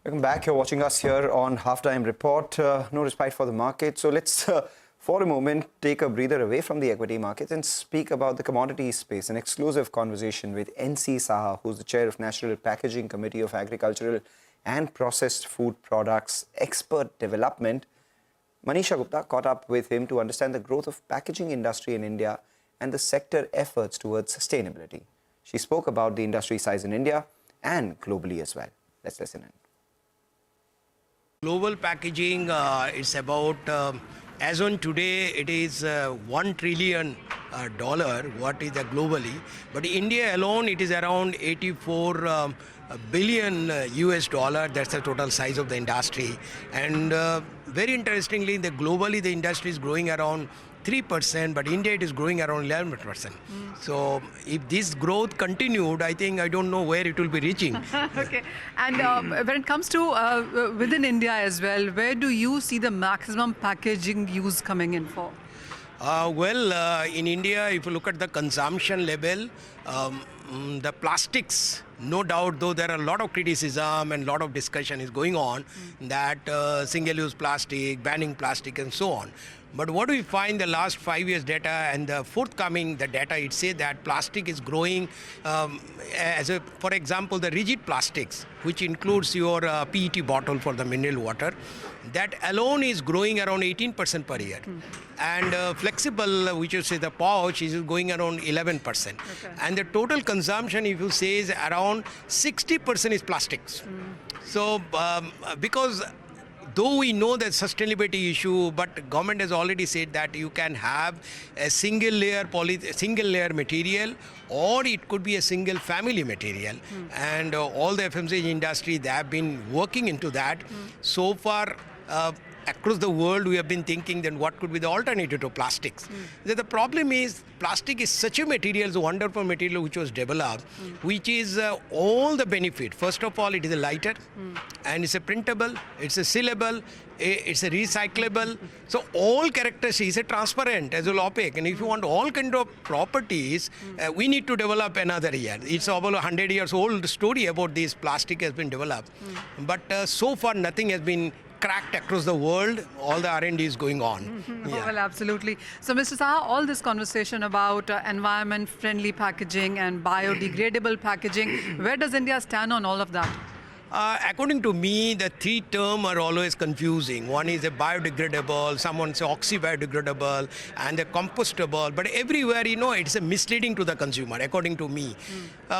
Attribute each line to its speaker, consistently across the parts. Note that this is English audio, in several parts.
Speaker 1: Welcome back. You're watching us here on Halftime Report. No respite for the market. So let's, for a moment, take a breather away from the equity markets and speak about the commodities space. An exclusive conversation with NC Saha, who's the chair of National Packaging Committee of Agricultural and Processed Food Products Expert Development. Manisha Gupta caught up with him to understand the growth of packaging industry in India and the sector efforts towards sustainability. She spoke about the industry size in India and globally as well. Let's listen in.
Speaker 2: Global packaging is about, as on today, it is $1 trillion what is globally. But India alone, it is around 84 billion US dollar. That's the total size of the industry. And very interestingly, globally, the industry is growing around 3%, but India it is growing around 11%. So if this growth continued, I think I don't know where it will be reaching.
Speaker 3: Okay. And when it comes to within India as well, where do you see the maximum packaging use coming in for?
Speaker 2: In India, if you look at the consumption level, the plastics, no doubt, though there are a lot of criticism and a lot of discussion is going on that single-use plastic, banning plastic and so on. But what we find the last 5 years data and the forthcoming the data, it says that plastic is growing for example, the rigid plastics, which includes your PET bottle for the mineral water, that alone is growing around 18% per year. And flexible, which you say the pouch, is going around 11%. Okay. And the total consumption, if you say, is around 60% is plastics. So, because though we know that sustainability issue, but government has already said that you can have a single layer material, or it could be a single family material. And all the FMCG industry, they have been working into that. So far, across the world, we have been thinking then what could be the alternative to plastics. The problem is plastic is such a material, a wonderful material which was developed, which is all the benefit. First of all, it is a lighter and it's a printable, it's a sealable, it's a recyclable. So all characteristics, it's a transparent as well opaque. And if you want all kind of properties, we need to develop another year. It's about 100 years old story about this plastic has been developed. But so far nothing has been cracked across the world. All the R&D is going on.
Speaker 3: Yeah. Well, absolutely. So, Mr. Saha, all this conversation about environment-friendly packaging and biodegradable packaging, where does India stand on all of that?
Speaker 2: According to me, the three terms are always confusing. One is a biodegradable, someone say oxy-biodegradable, and a compostable. But everywhere, it's a misleading to the consumer, according to me.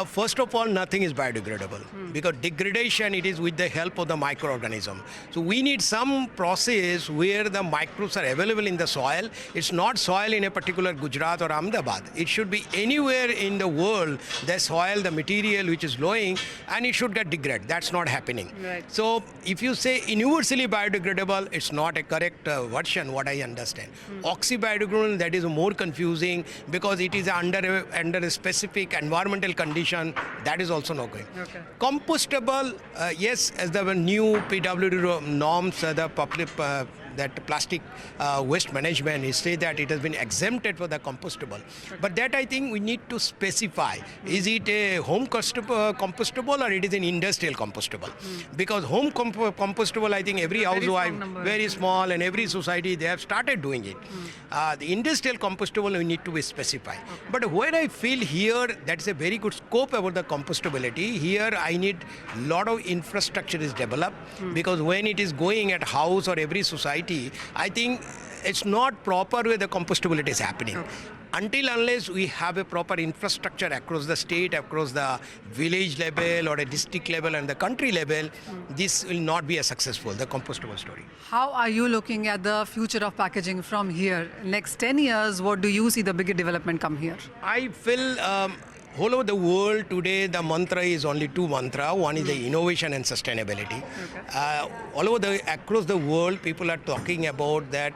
Speaker 2: First of all, nothing is biodegradable because degradation, it is with the help of the microorganism. So we need some process where the microbes are available in the soil. It's not soil in a particular Gujarat or Ahmedabad. It should be anywhere in the world, the soil, the material which is flowing, and it should get degraded. That's not happening. Right. So if you say universally biodegradable, it's not a correct version, what I understand. Oxy-biodegradable, that is more confusing because it is under a specific environmental condition. That is also not good. Okay. Compostable, yes, as the new PWD norms, the public that plastic waste management is say that it has been exempted for the compostable. Okay. But that I think we need to specify. Is it a home compostable or it is an industrial compostable? Because home compostable, I think every housewife, very small, and every society, they have started doing it. The industrial compostable, we need to be specified. Okay. But where I feel here, that's a very good scope about the compostability. Here I need a lot of infrastructure is developed because when it is going at house or every society, I think it's not proper where the compostability is happening. Okay. Until unless we have a proper infrastructure across the state, across the village level or a district level and the country level, this will not be a successful, the compostable story.
Speaker 3: How are you looking at the future of packaging from here? Next 10 years, what do you see the bigger development come here?
Speaker 2: I feel all over the world today, the mantra is only two mantra. One is the innovation and sustainability. Okay. Across the world, people are talking about that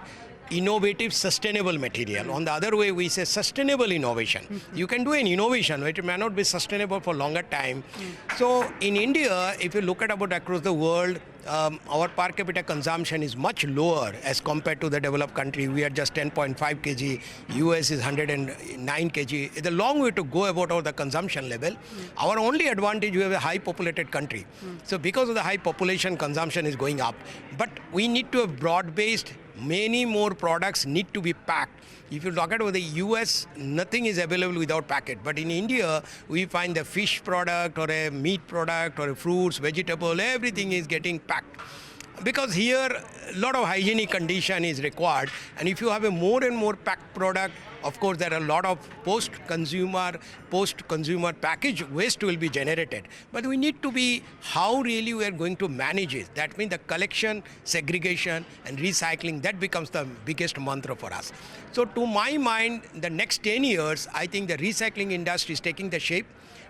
Speaker 2: innovative, sustainable material. On the other way, we say sustainable innovation. You can do an innovation, but it may not be sustainable for longer time. So in India, if you look at about across the world, our per capita consumption is much lower as compared to the developed country. We are just 10.5 kg. US is 109 kg. It's a long way to go about the consumption level. Our only advantage, we have a high populated country. So because of the high population, consumption is going up. But we need to have broad-based. Many more products need to be packed. If you look at the US, nothing is available without packet. But in India, we find the fish product or a meat product or a fruits, vegetable, everything is getting packed. Because here, a lot of hygienic condition is required. And if you have a more and more packed product, of course, there are a lot of post-consumer package waste will be generated. But we need to be how really we are going to manage it. That means the collection, segregation, and recycling, that becomes the biggest mantra for us. So to my mind, the next 10 years, I think the recycling industry is taking the shape.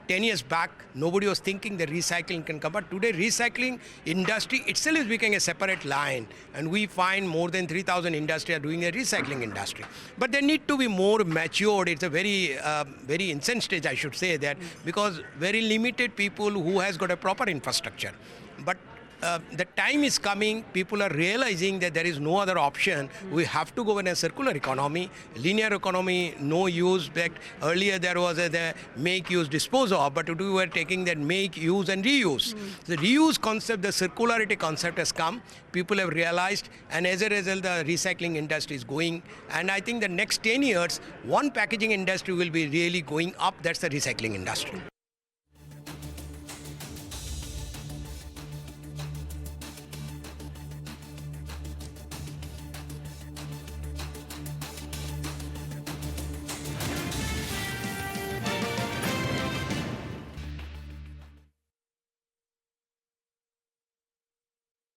Speaker 2: 10 years back, nobody was thinking the recycling can come. But today, recycling industry itself is becoming a separate line. And we find more than 3,000 industries are doing a recycling industry. But they need to be more matured. It's a very incent stage, I should say that, because very limited people who has got a proper infrastructure. But the time is coming, people are realizing that there is no other option. We have to go in a circular economy. Linear economy, no use. Back earlier there was the make, use, dispose of, but we were taking that make, use and reuse. The reuse concept, the circularity concept has come. People have realized, and as a result the recycling industry is going. And I think the next 10 years, one packaging industry will be really going up, that's the recycling industry.